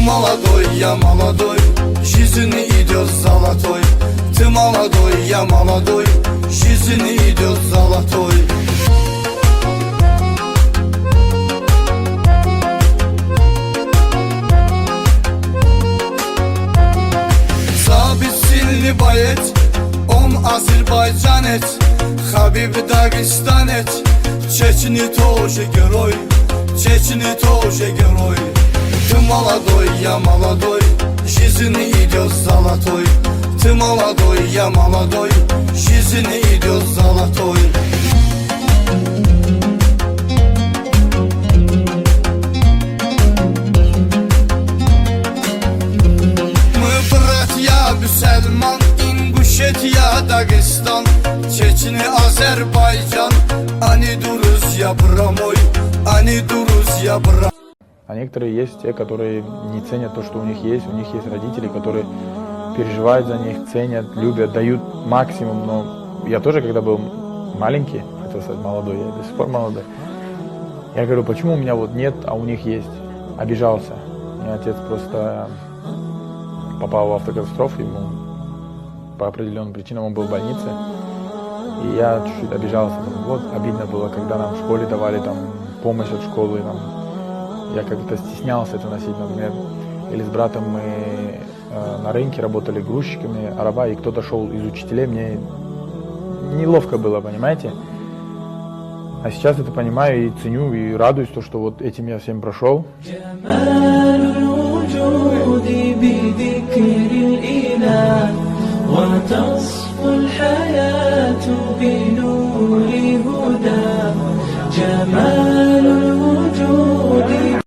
молодой, я молодой, жизнь идет золотой. Ты молодой, я молодой, жизнь идет золотой. Sabit sильный боец, он азербайджанец, Хабиб дагестанец, Чечни тоже герой, Чечни тоже герой. Ты молодой, я молодой, жизнь идет золотой. Ты молодой, я молодой, жизнь идет золотой. Мы братья Бюсельман, Ингушетия, Дагестан, Чечни, Азербайджан, они друзья брамой, они друзья брамой. А некоторые есть те, которые не ценят то, что у них есть родители, которые переживают за них, ценят, любят, дают максимум. Но я тоже, когда был маленький, хотел сказать молодой, я до сих пор молодой, я говорю, почему у меня вот нет, а у них есть? Обижался. У меня отец просто попал в автокатастрофу, ему по определенным причинам он был в больнице. И я чуть-чуть обижался. Вот обидно было, когда нам в школе давали там помощь от школы. Я как-то стеснялся это носить, например. Или с братом мы на рынке работали грузчиками, араба, и кто-то шел из учителей, мне неловко было, понимаете? А сейчас это понимаю и ценю, и радуюсь, то, что вот этим я всем прошел. جمال